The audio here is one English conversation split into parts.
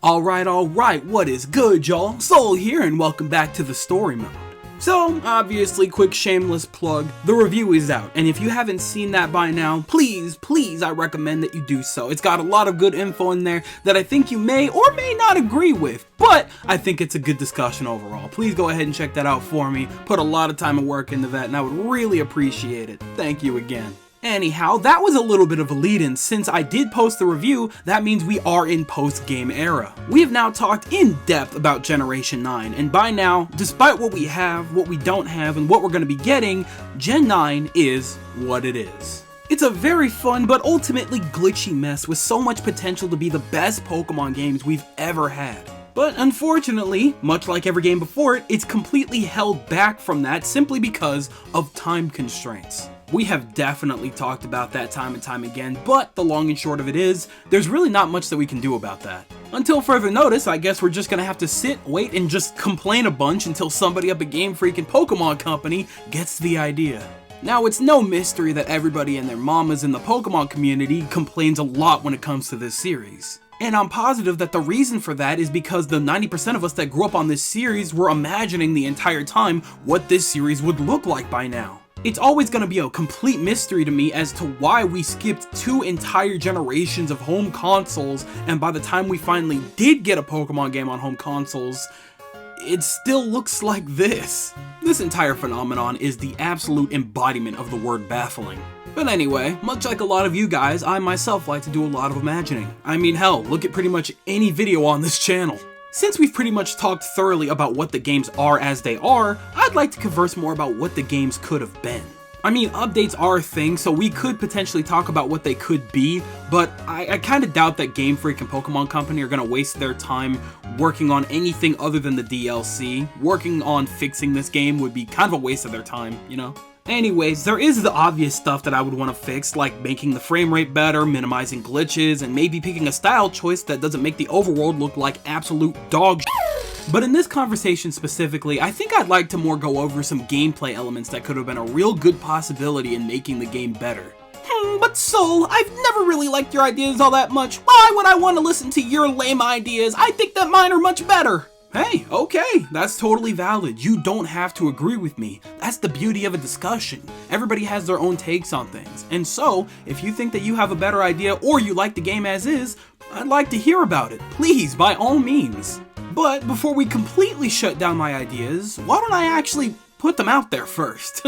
Alright, what is good, y'all? Soul here, and welcome back to the story mode. So, obviously, quick shameless plug, the review is out, and if you haven't seen that by now, please, I recommend that you do so. It's got a lot of good info in there that I think you may or may not agree with, but I think it's a good discussion overall. Please go ahead and check that out for me. Put a lot of time and work into that, and I would really appreciate it. Thank you again. Anyhow, that was a little bit of a lead-in. Since I did post the review, that means we are in post-game era. We have now talked in depth about Generation 9, and by now, despite what we have, what we don't have, and what we're going to be getting, Gen 9 is what it is. It's a very fun but ultimately glitchy mess with so much potential to be the best Pokemon games we've ever had. But unfortunately, much like every game before it, it's completely held back from that simply because of time constraints. We have definitely talked about that time and time again, but the long and short of it is, there's really not much that we can do about that. Until further notice, I guess we're just gonna have to sit, wait, and just complain a bunch until somebody up at Game Freak and Pokemon Company gets the idea. Now, it's no mystery that everybody and their mamas in the Pokemon community complains a lot when it comes to this series. And I'm positive that the reason for that is because the 90% of us that grew up on this series were imagining the entire time what this series would look like by now. It's always going to be a complete mystery to me as to why we skipped 2 entire generations of home consoles, and by the time we finally did get a Pokemon game on home consoles, it still looks like this. This entire phenomenon is the absolute embodiment of the word baffling. But anyway, much like a lot of you guys, I myself like to do a lot of imagining. I mean, hell, look at pretty much any video on this channel. Since we've pretty much talked thoroughly about what the games are as they are, I'd like to converse more about what the games could have been. I mean, updates are a thing, so we could potentially talk about what they could be, but I kinda doubt that Game Freak and Pokemon Company are gonna waste their time working on anything other than the DLC. Working on fixing this game would be kind of a waste of their time, you know? Anyways, there is the obvious stuff that I would want to fix, like making the frame rate better, minimizing glitches, and maybe picking a style choice that doesn't make the overworld look like absolute dog shit. But in this conversation specifically, I think I'd like to more go over some gameplay elements that could have been a real good possibility in making the game better. But Soul, I've never really liked your ideas all that much. Why would I want to listen to your lame ideas? I think that mine are much better. Hey, okay, that's totally valid. You don't have to agree with me. That's the beauty of a discussion. Everybody has their own takes on things. And so, if you think that you have a better idea or you like the game as is, I'd like to hear about it. Please, by all means. But before we completely shut down my ideas, why don't I actually put them out there first?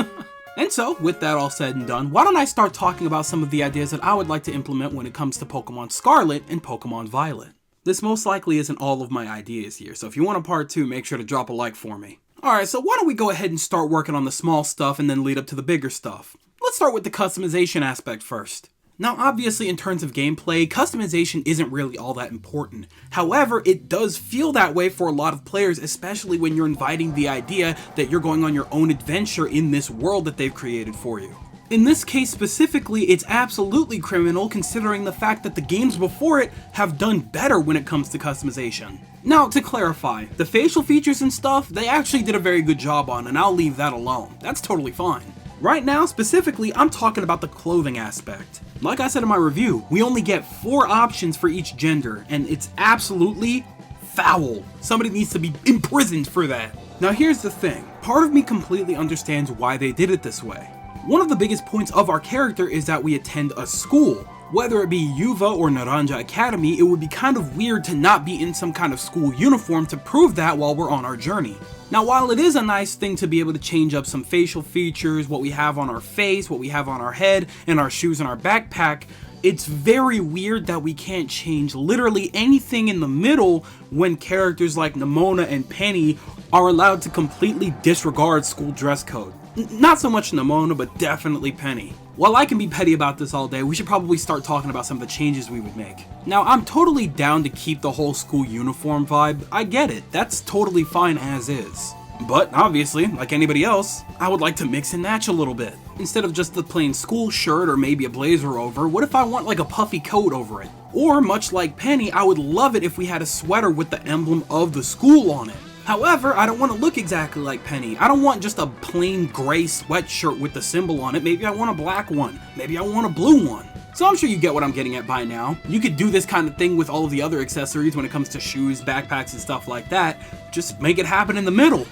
And so, with that all said and done, why don't I start talking about some of the ideas that I would like to implement when it comes to Pokemon Scarlet and Pokemon Violet. This most likely isn't all of my ideas here, so if you want a part 2, make sure to drop a like for me. Alright, so why don't we go ahead and start working on the small stuff and then lead up to the bigger stuff. Let's start with the customization aspect first. Now obviously in terms of gameplay, customization isn't really all that important. However, it does feel that way for a lot of players, especially when you're inviting the idea that you're going on your own adventure in this world that they've created for you. In this case specifically, it's absolutely criminal considering the fact that the games before it have done better when it comes to customization. Now, to clarify, the facial features and stuff, they actually did a very good job on, and I'll leave that alone. That's totally fine. Right now, specifically, I'm talking about the clothing aspect. Like I said in my review, we only get 4 options for each gender, and it's absolutely foul. Somebody needs to be imprisoned for that. Now here's the thing, part of me completely understands why they did it this way. One of the biggest points of our character is that we attend a school. Whether it be Yuva or Naranja Academy, it would be kind of weird to not be in some kind of school uniform to prove that while we're on our journey. Now while it is a nice thing to be able to change up some facial features, what we have on our face, what we have on our head, and our shoes and our backpack, it's very weird that we can't change literally anything in the middle when characters like Nemona and Penny are allowed to completely disregard school dress code. Not so much Nemona, but definitely Penny. While I can be petty about this all day, we should probably start talking about some of the changes we would make. Now, I'm totally down to keep the whole school uniform vibe. I get it, that's totally fine as is. But obviously, like anybody else, I would like to mix and match a little bit. Instead of just the plain school shirt or maybe a blazer over, what if I want like a puffy coat over it? Or much like Penny, I would love it if we had a sweater with the emblem of the school on it. However, I don't want to look exactly like Penny. I don't want just a plain gray sweatshirt with the symbol on it. Maybe I want a black one. Maybe I want a blue one. So I'm sure you get what I'm getting at by now. You could do this kind of thing with all of the other accessories when it comes to shoes, backpacks, and stuff like that. Just make it happen in the middle.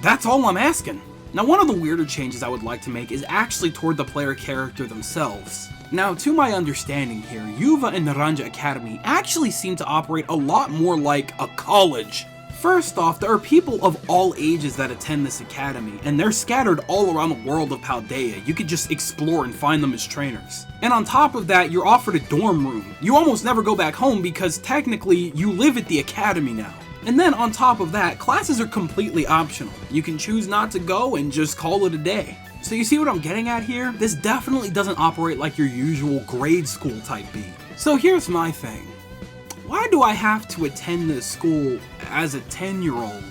That's all I'm asking. Now, one of the weirder changes I would like to make is actually toward the player character themselves. Now, to my understanding here, Yuva and Naranja Academy actually seem to operate a lot more like a college. First off, there are people of all ages that attend this academy, and they're scattered all around the world of Paldea. You could just explore and find them as trainers. And on top of that, you're offered a dorm room. You almost never go back home because technically you live at the academy now. And then on top of that, classes are completely optional. You can choose not to go and just call it a day. So you see what I'm getting at here? This definitely doesn't operate like your usual grade school type B. So here's my thing. Why do I have to attend this school as a 10-year-old?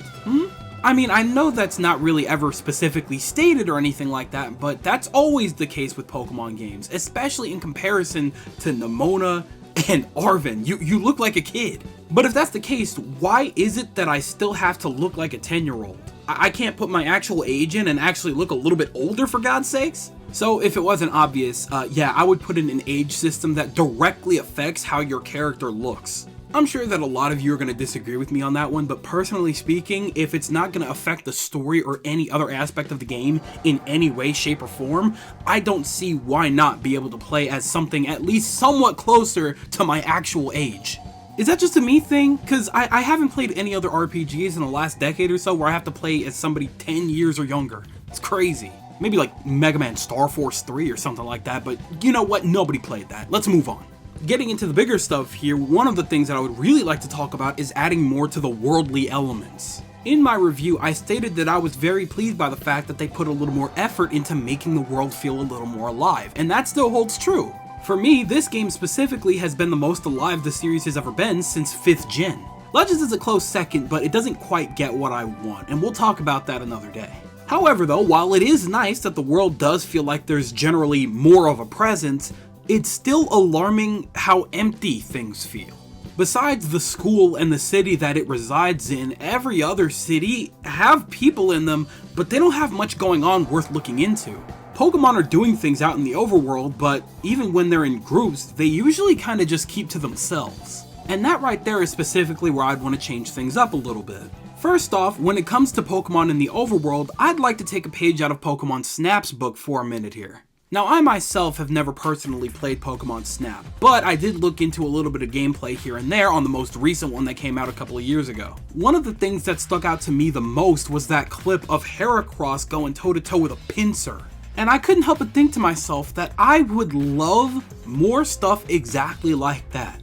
I mean, I know that's not really ever specifically stated or anything like that, but that's always the case with Pokemon games, especially in comparison to Nemona and Arven. You look like a kid. But if that's the case, why is it that I still have to look like a 10-year-old? I can't put my actual age in and actually look a little bit older, for God's sakes? So if it wasn't obvious, yeah, I would put in an age system that directly affects how your character looks. I'm sure that a lot of you are going to disagree with me on that one, but personally speaking, if it's not going to affect the story or any other aspect of the game in any way, shape, or form, I don't see why not be able to play as something at least somewhat closer to my actual age. Is that just a me thing? Because I haven't played any other RPGs in the last decade or so where I have to play as somebody 10 years or younger. It's crazy. Maybe like Mega Man Star Force 3 or something like that, but you know what? Nobody played that. Let's move on. Getting into the bigger stuff here, one of the things that I would really like to talk about is adding more to the worldly elements. In my review, I stated that I was very pleased by the fact that they put a little more effort into making the world feel a little more alive, and that still holds true. For me, this game specifically has been the most alive the series has ever been since 5th gen. Legends is a close second, but it doesn't quite get what I want, and we'll talk about that another day. However though, while it is nice that the world does feel like there's generally more of a presence, it's still alarming how empty things feel. Besides the school and the city that it resides in, every other city have people in them, but they don't have much going on worth looking into. Pokemon are doing things out in the overworld, but even when they're in groups, they usually kind of just keep to themselves. And that right there is specifically where I'd want to change things up a little bit. First off, when it comes to Pokemon in the overworld, I'd like to take a page out of Pokemon Snap's book for a minute here. Now, I myself have never personally played Pokemon Snap, but I did look into a little bit of gameplay here and there on the most recent one that came out a couple of years ago. One of the things that stuck out to me the most was that clip of Heracross going toe-to-toe with a Pinsir. And I couldn't help but think to myself that I would love more stuff exactly like that.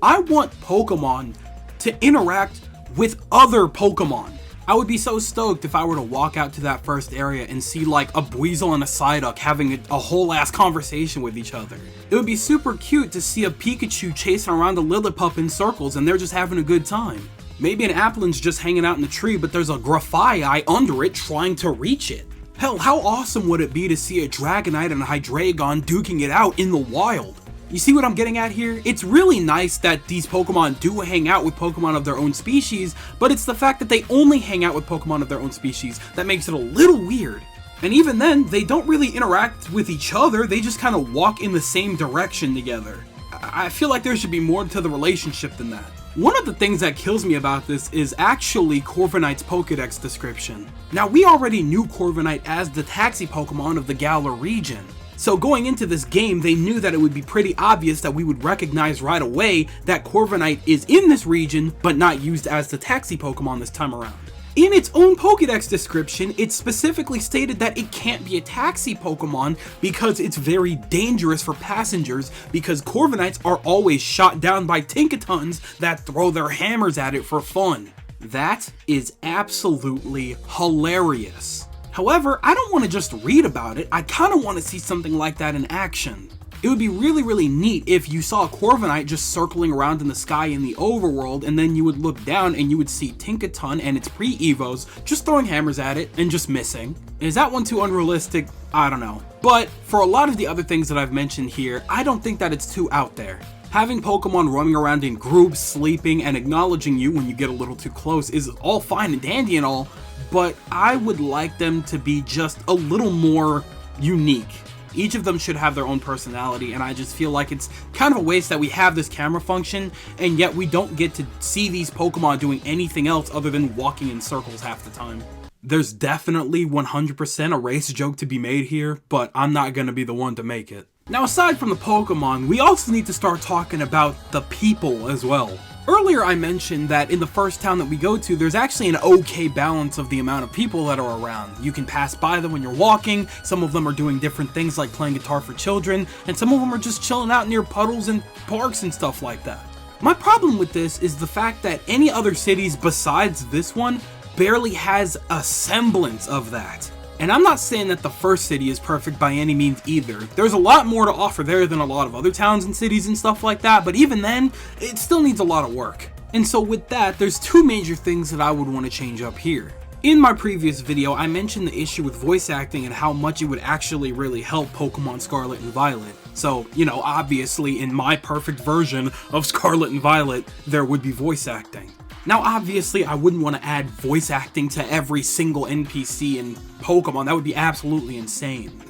I want Pokemon to interact with other Pokemon. I would be so stoked if I were to walk out to that first area and see like a Buizel and a Psyduck having a whole ass conversation with each other. It would be super cute to see a Pikachu chasing around a Lillipup in circles and they're just having a good time. Maybe an Applins just hanging out in the tree, but there's a Grafaiai under it trying to reach it. Hell, how awesome would it be to see a Dragonite and a Hydreigon duking it out in the wild? You see what I'm getting at here? It's really nice that these Pokemon do hang out with Pokemon of their own species, but it's the fact that they only hang out with Pokemon of their own species that makes it a little weird. And even then, they don't really interact with each other, they just kind of walk in the same direction together. I feel like there should be more to the relationship than that. One of the things that kills me about this is actually Corviknight's Pokédex description. Now, we already knew Corviknight as the taxi Pokemon of the Galar region. So going into this game, they knew that it would be pretty obvious that we would recognize right away that Corviknight is in this region, but not used as the taxi Pokemon this time around. In its own Pokédex description, it specifically stated that it can't be a taxi Pokemon because it's very dangerous for passengers because Corviknights are always shot down by Tinkatons that throw their hammers at it for fun. That is absolutely hilarious. However, I don't want to just read about it, I kind of want to see something like that in action. It would be really neat if you saw a Corviknight just circling around in the sky in the overworld and then you would look down and you would see Tinkaton and its pre-evos just throwing hammers at it and just missing. Is that one too unrealistic? I don't know. But for a lot of the other things that I've mentioned here, I don't think that it's too out there. Having Pokemon running around in groups, sleeping, and acknowledging you when you get a little too close is all fine and dandy and all, but I would like them to be just a little more unique. Each of them should have their own personality, and I just feel like it's kind of a waste that we have this camera function, and yet we don't get to see these Pokemon doing anything else other than walking in circles half the time. There's definitely 100% a race joke to be made here, but I'm not gonna be the one to make it. Now, aside from the Pokemon, we also need to start talking about the people as well. Earlier I mentioned that in the first town that we go to, there's actually an okay balance of the amount of people that are around. You can pass by them when you're walking, some of them are doing different things like playing guitar for children, and some of them are just chilling out near puddles and parks and stuff like that. My problem with this is the fact that any other cities besides this one barely has a semblance of that. And I'm not saying that the first city is perfect by any means either. There's a lot more to offer there than a lot of other towns and cities and stuff like that, but even then, it still needs a lot of work. And so with that, there's two major things that I would want to change up here. In my previous video, I mentioned the issue with voice acting and how much it would actually really help Pokemon Scarlet and Violet. So, you know, obviously in my perfect version of Scarlet and Violet, there would be voice acting. Now, obviously, I wouldn't want to add voice acting to every single NPC in Pokemon. That would be absolutely insane.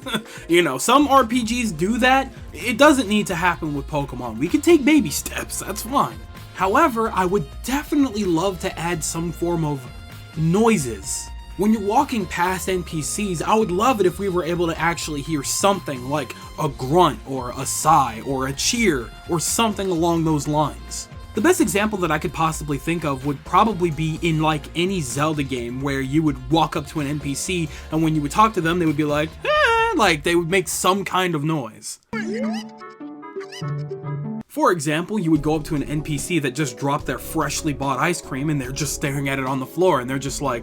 You know, some RPGs do that. It doesn't need to happen with Pokemon. We can take baby steps, that's fine. However, I would definitely love to add some form of noises. When you're walking past NPCs, I would love it if we were able to actually hear something like a grunt or a sigh or a cheer or something along those lines. The best example that I could possibly think of would probably be in like any Zelda game where you would walk up to an NPC and when you would talk to them they would be like, ah, like they would make some kind of noise. For example, you would go up to an NPC that just dropped their freshly bought ice cream and they're just staring at it on the floor and they're just like,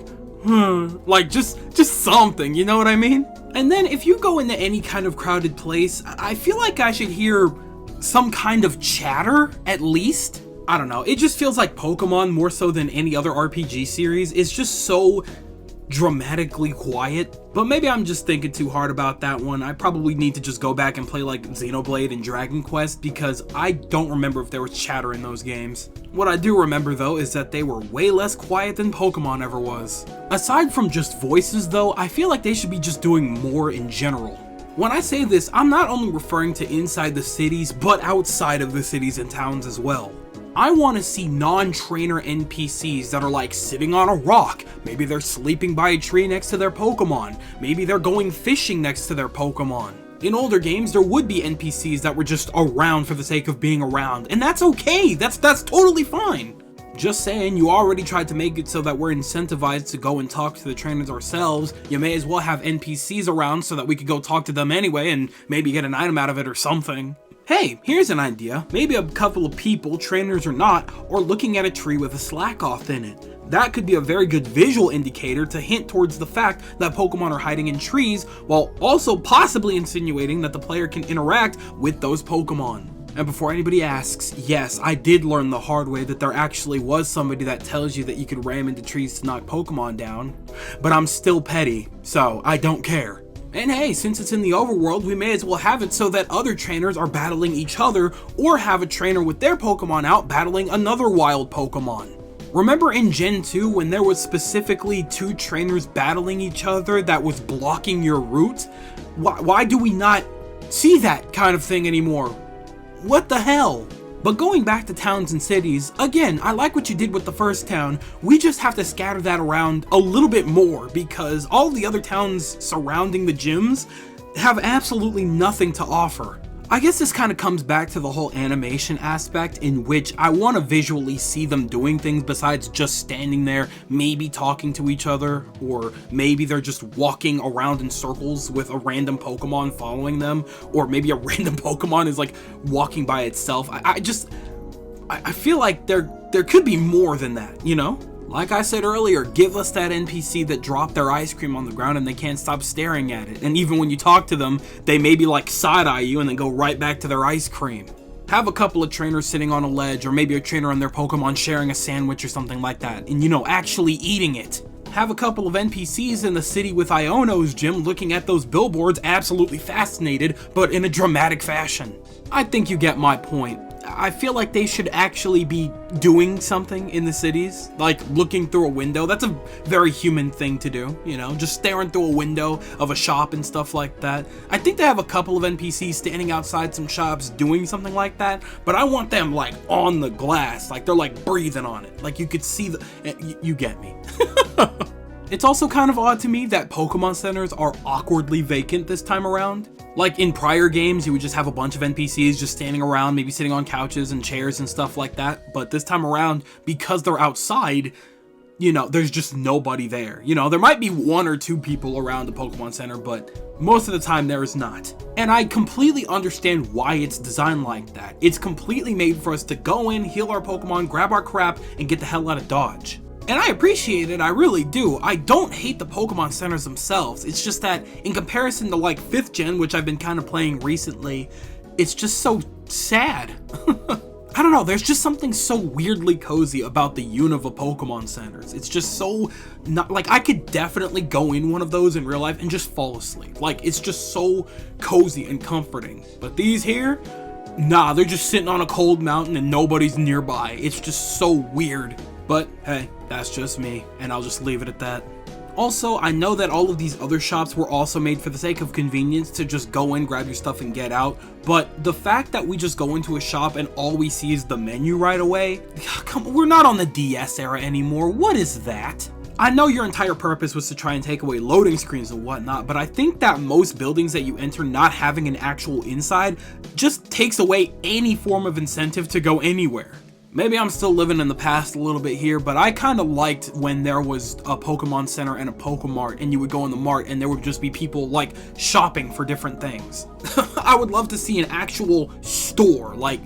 like just something, you know what I mean? And then if you go into any kind of crowded place, I feel like I should hear some kind of chatter at least. I don't know, it just feels like Pokemon, more so than any other RPG series, is just so dramatically quiet. But maybe I'm just thinking too hard about that one. I probably need to just go back and play like Xenoblade and Dragon Quest because I don't remember if there was chatter in those games. What I do remember though is that they were way less quiet than Pokemon ever was. Aside from just voices though, I feel like they should be just doing more in general. When I say this, I'm not only referring to inside the cities, but outside of the cities and towns as well. I want to see non-trainer NPCs that are like sitting on a rock. Maybe they're sleeping by a tree next to their Pokemon. Maybe they're going fishing next to their Pokemon. In older games, there would be NPCs that were just around for the sake of being around, and that's okay. That's totally fine. Just saying, you already tried to make it so that we're incentivized to go and talk to the trainers ourselves. You may as well have NPCs around so that we could go talk to them anyway and maybe get an item out of it or something. Hey, here's an idea. Maybe a couple of people, trainers or not, are looking at a tree with a slack off in it. That could be a very good visual indicator to hint towards the fact that Pokemon are hiding in trees, while also possibly insinuating that the player can interact with those Pokemon. And before anybody asks, yes, I did learn the hard way that there actually was somebody that tells you that you could ram into trees to knock Pokemon down, but I'm still petty, so I don't care. And hey, since it's in the overworld, we may as well have it so that other trainers are battling each other, or have a trainer with their Pokemon out battling another wild Pokemon. Remember in Gen 2 when there was specifically two trainers battling each other that was blocking your route? Why do we not see that kind of thing anymore? What the hell? But going back to towns and cities, again, I like what you did with the first town. We just have to scatter that around a little bit more because all the other towns surrounding the gyms have absolutely nothing to offer. I guess this kind of comes back to the whole animation aspect in which I want to visually see them doing things besides just standing there, maybe talking to each other, or maybe they're just walking around in circles with a random Pokemon following them, or maybe a random Pokemon is like walking by itself. I feel like there could be more than that, you know? Like I said earlier, give us that NPC that dropped their ice cream on the ground and they can't stop staring at it. And even when you talk to them, they maybe like side-eye you and then go right back to their ice cream. Have a couple of trainers sitting on a ledge, or maybe a trainer and their Pokemon sharing a sandwich or something like that, and you know, actually eating it. Have a couple of NPCs in the city with Iono's gym looking at those billboards absolutely fascinated, but in a dramatic fashion. I think you get my point. I feel like they should actually be doing something in the cities, like looking through a window. That's a very human thing to do, you know, just staring through a window of a shop and stuff like that. I think they have a couple of NPCs standing outside some shops doing something like that, but I want them like on the glass, like they're like breathing on it, like you could see you get me. It's also kind of odd to me that Pokemon centers are awkwardly vacant this time around. Like in prior games, you would just have a bunch of NPCs just standing around, maybe sitting on couches and chairs and stuff like that. But this time around, because they're outside, you know, there's just nobody there. You know, there might be 1 or 2 people around the Pokemon Center, but most of the time there is not. And I completely understand why it's designed like that. It's completely made for us to go in, heal our Pokemon, grab our crap, and get the hell out of Dodge. And I appreciate it, I really do. I don't hate the Pokemon centers themselves. It's just that in comparison to like 5th gen, which I've been kind of playing recently, it's just so sad. I don't know, there's just something so weirdly cozy about the Unova Pokemon centers. It's just so not like I could definitely go in one of those in real life and just fall asleep. Like it's just so cozy and comforting. But these here, nah, they're just sitting on a cold mountain and nobody's nearby. It's just so weird. But hey, that's just me, and I'll just leave it at that. Also, I know that all of these other shops were also made for the sake of convenience to just go in, grab your stuff, and get out. But the fact that we just go into a shop and all we see is the menu right away, come on, we're not on the DS era anymore. What is that? I know your entire purpose was to try and take away loading screens and whatnot, but I think that most buildings that you enter not having an actual inside just takes away any form of incentive to go anywhere. Maybe I'm still living in the past a little bit here, but I kind of liked when there was a Pokemon Center and a Pokemart, and you would go in the mart and there would just be people like shopping for different things. I would love to see an actual store. Like,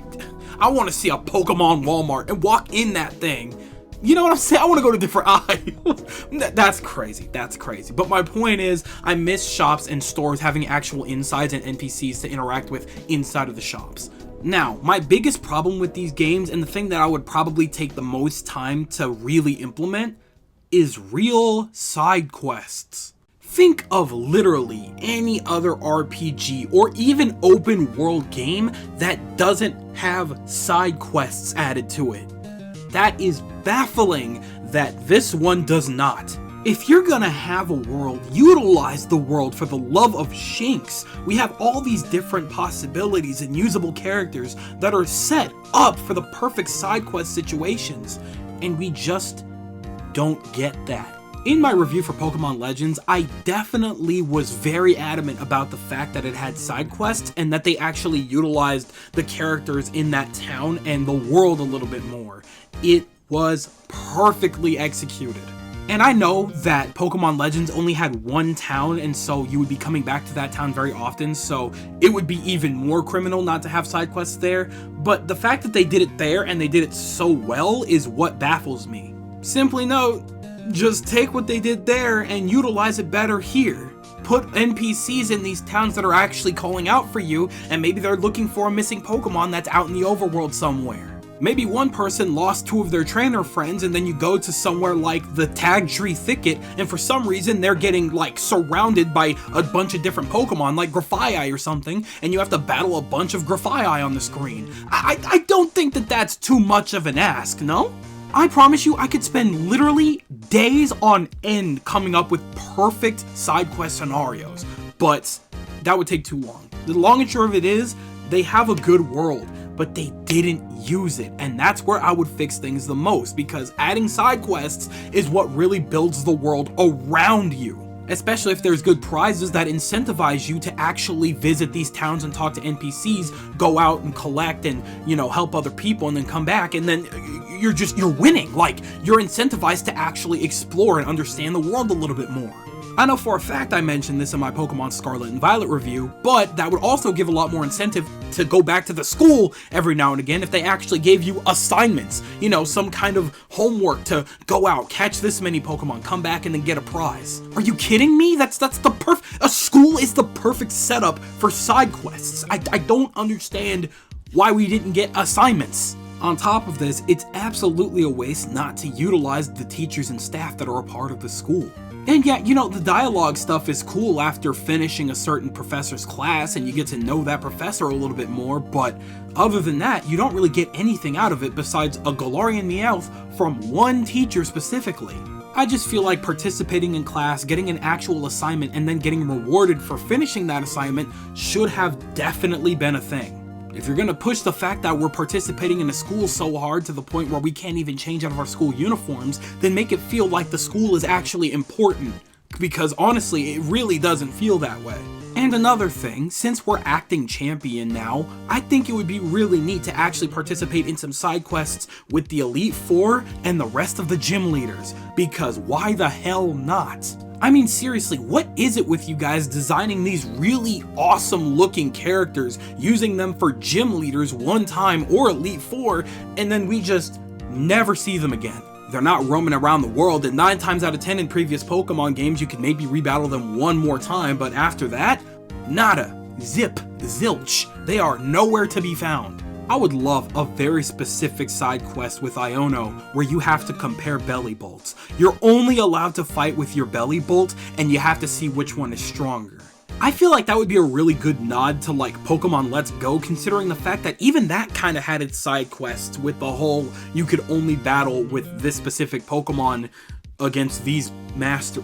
I want to see a Pokemon Walmart and walk in that thing. You know what I'm saying? I want to go to different aisles. That's crazy. That's crazy. But my point is, I miss shops and stores having actual insides and NPCs to interact with inside of the shops. Now, my biggest problem with these games, and the thing that I would probably take the most time to really implement, is real side quests. Think of literally any other RPG or even open world game that doesn't have side quests added to it. That is baffling that this one does not. If you're gonna have a world, utilize the world for the love of Shinx. We have all these different possibilities and usable characters that are set up for the perfect side quest situations, and we just don't get that. In my review for Pokemon Legends, I definitely was very adamant about the fact that it had side quests and that they actually utilized the characters in that town and the world a little bit more. It was perfectly executed. And I know that Pokemon Legends only had one town, and so you would be coming back to that town very often, so it would be even more criminal not to have side quests there. But the fact that they did it there and they did it so well is what baffles me. Simply note, just take what they did there and utilize it better here. Put NPCs in these towns that are actually calling out for you, and maybe they're looking for a missing Pokemon that's out in the overworld somewhere. Maybe one person lost 2 of their trainer friends, and then you go to somewhere like the Tag Tree Thicket, and for some reason they're getting like surrounded by a bunch of different Pokemon like Grafaiai or something, and you have to battle a bunch of Grafaiai on the screen. I don't think that that's too much of an ask, no? I promise you I could spend literally days on end coming up with perfect side quest scenarios, but that would take too long. The long and short of it is, they have a good world, but they didn't use it, and that's where I would fix things the most, because adding side quests is what really builds the world around you. Especially if there's good prizes that incentivize you to actually visit these towns and talk to NPCs, go out and collect and, you know, help other people and then come back, and then you're winning. Like, you're incentivized to actually explore and understand the world a little bit more. I know for a fact I mentioned this in my Pokemon Scarlet and Violet review, but that would also give a lot more incentive to go back to the school every now and again if they actually gave you assignments, you know, some kind of homework to go out, catch this many Pokemon, come back and then get a prize. Are you kidding me? That's the a school is the perfect setup for side quests. I don't understand why we didn't get assignments. On top of this, it's absolutely a waste not to utilize the teachers and staff that are a part of the school. And yeah, you know, the dialogue stuff is cool after finishing a certain professor's class and you get to know that professor a little bit more, but other than that, you don't really get anything out of it besides a Galarian Meowth from one teacher specifically. I just feel like participating in class, getting an actual assignment, and then getting rewarded for finishing that assignment should have definitely been a thing. If you're gonna push the fact that we're participating in a school so hard to the point where we can't even change out of our school uniforms, then make it feel like the school is actually important. Because honestly, it really doesn't feel that way. And another thing, since we're acting champion now, I think it would be really neat to actually participate in some side quests with the Elite Four and the rest of the gym leaders, because why the hell not? I mean, seriously, what is it with you guys designing these really awesome looking characters, using them for gym leaders one time or Elite Four, and then we just never see them again? They're not roaming around the world, and 9 times out of 10 in previous Pokemon games you could maybe rebattle them one more time, but after that, nada, zip, zilch, they are nowhere to be found. I would love a very specific side quest with Iono where you have to compare belly bolts. You're only allowed to fight with your belly bolt and you have to see which one is stronger. I feel like that would be a really good nod to like Pokemon Let's Go, considering the fact that even that kind of had its side quests with the whole you could only battle with this specific Pokemon against these master.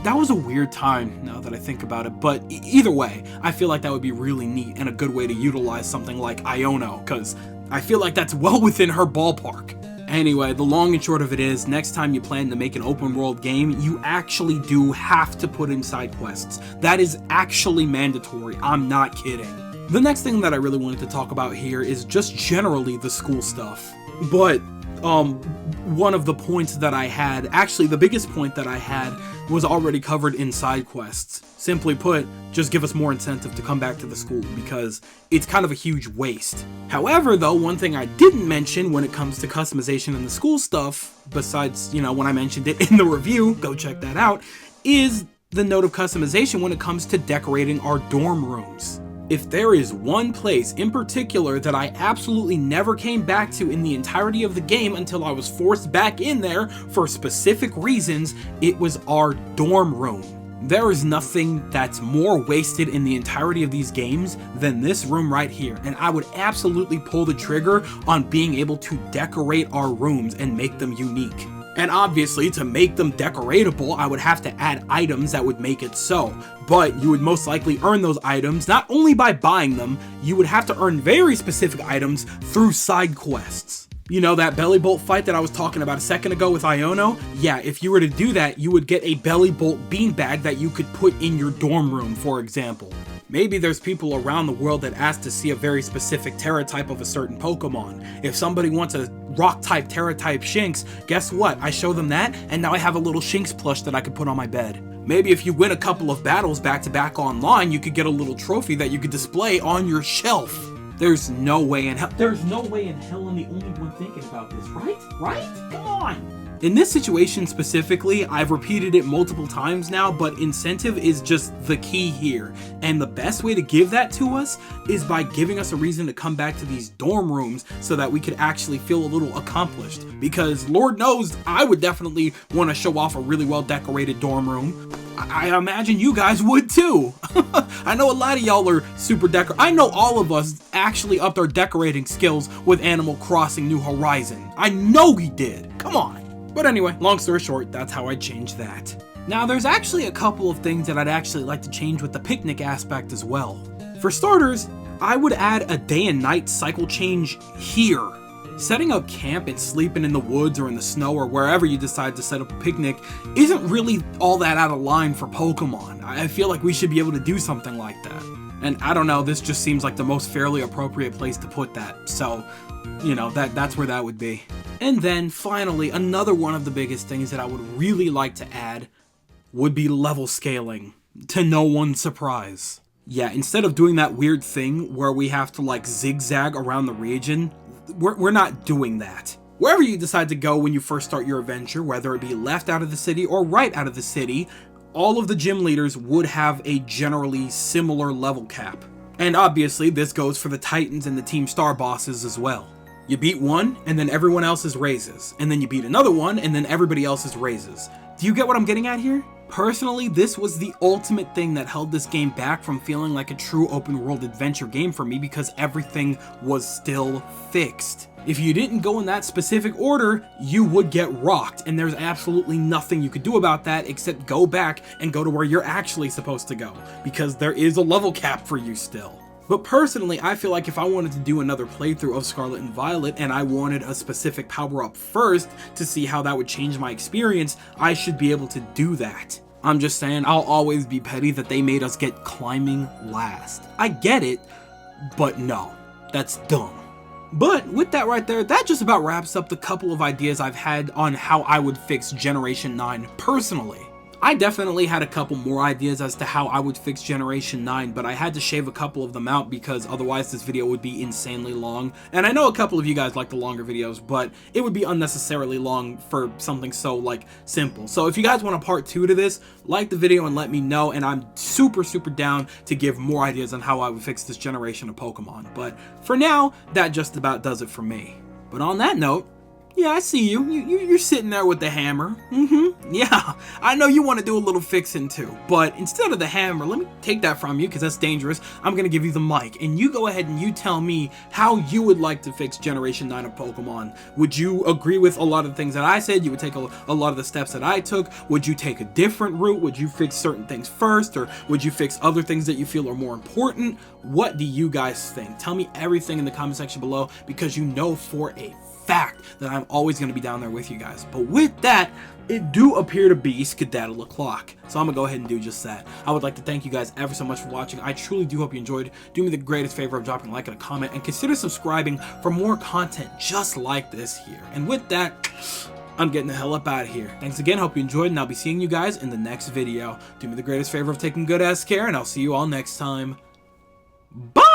That was a weird time now that I think about it, but either way, I feel like that would be really neat and a good way to utilize something like Iono, because I feel like that's well within her ballpark. Anyway, the long and short of it is, next time you plan to make an open world game, you actually do have to put in side quests. That is actually mandatory, I'm not kidding. The next thing that I really wanted to talk about here is just generally the school stuff. But, one of the points that I had, actually the biggest point that I had, was already covered in side quests. Simply put, just give us more incentive to come back to the school, because it's kind of a huge waste. However though, one thing I didn't mention when it comes to customization and the school stuff, besides, you know, when I mentioned it in the review, go check that out, is the note of customization when it comes to decorating our dorm rooms. If there is one place in particular that I absolutely never came back to in the entirety of the game until I was forced back in there for specific reasons, it was our dorm room. There is nothing that's more wasted in the entirety of these games than this room right here, and I would absolutely pull the trigger on being able to decorate our rooms and make them unique. And obviously, to make them decoratable, I would have to add items that would make it so. But you would most likely earn those items not only by buying them, you would have to earn very specific items through side quests. You know, that belly bolt fight that I was talking about a second ago with Iono? Yeah, if you were to do that, you would get a belly bolt beanbag that you could put in your dorm room, for example. Maybe there's people around the world that ask to see a very specific Terra type of a certain Pokemon. If somebody wants a rock type Terra type Shinx, guess what? I show them that, and now I have a little Shinx plush that I could put on my bed. Maybe if you win a couple of battles back to back online, you could get a little trophy that you could display on your shelf. There's no way in hell. There's no way in hell I'm the only one thinking about this, right? Right? Come on! In this situation specifically, I've repeated it multiple times now, but incentive is just the key here. And the best way to give that to us is by giving us a reason to come back to these dorm rooms so that we could actually feel a little accomplished. Because Lord knows, I would definitely want to show off a really well decorated dorm room. I imagine you guys would too. I know a lot of y'all are super I know all of us actually upped our decorating skills with Animal Crossing New Horizon. I know we did. Come on. But anyway, long story short, that's how I changed that. Now, there's actually a couple of things that I'd actually like to change with the picnic aspect as well. For starters, I would add a day and night cycle change here. Setting up camp and sleeping in the woods or in the snow or wherever you decide to set up a picnic isn't really all that out of line for Pokemon. I feel like we should be able to do something like that. And I don't know, this just seems like the most fairly appropriate place to put that. So, you know, that's where that would be. And then finally, another one of the biggest things that I would really like to add would be level scaling, to no one's surprise. Yeah, instead of doing that weird thing where we have to like zigzag around the region, we're not doing that. Wherever you decide to go when you first start your adventure, whether it be left out of the city or right out of the city, all of the gym leaders would have a generally similar level cap. And obviously, this goes for the Titans and the Team Star bosses as well. You beat one, and then everyone else's raises. And then you beat another one, and then everybody else's raises. Do you get what I'm getting at here? Personally, this was the ultimate thing that held this game back from feeling like a true open world adventure game for me because everything was still fixed. If you didn't go in that specific order, you would get rocked, and there's absolutely nothing you could do about that except go back and go to where you're actually supposed to go, because there is a level cap for you still. But personally, I feel like if I wanted to do another playthrough of Scarlet and Violet and I wanted a specific power-up first to see how that would change my experience, I should be able to do that. I'm just saying, I'll always be petty that they made us get climbing last. I get it, but no, that's dumb. But with that right there, that just about wraps up the couple of ideas I've had on how I would fix Generation 9 personally. I definitely had a couple more ideas as to how I would fix Generation 9, but I had to shave a couple of them out because otherwise this video would be insanely long. And I know a couple of you guys like the longer videos, but it would be unnecessarily long for something so, like, simple. So if you guys want a part 2 to this, like the video and let me know, and I'm super down to give more ideas on how I would fix this generation of Pokemon. But for now, that just about does it for me. But on that note, yeah, I see you. You're sitting there with the hammer. Yeah, I know you want to do a little fixing too. But instead of the hammer, let me take that from you because that's dangerous. I'm going to give you the mic. And you go ahead and you tell me how you would like to fix Generation 9 of Pokemon. Would you agree with a lot of the things that I said? You would take a lot of the steps that I took? Would you take a different route? Would you fix certain things first? Or would you fix other things that you feel are more important? What do you guys think? Tell me everything in the comment section below because you know for a fact that I'm always going to be down there with you guys. But with that, it do appear to be skedaddle o'clock. So I'm going to go ahead and do just that. I would like to thank you guys ever so much for watching. I truly do hope you enjoyed. Do me the greatest favor of dropping a like and a comment, and consider subscribing for more content just like this here. And with that, I'm getting the hell up out of here. Thanks again, hope you enjoyed, and I'll be seeing you guys in the next video. Do me the greatest favor of taking good ass care, and I'll see you all next time. Bye!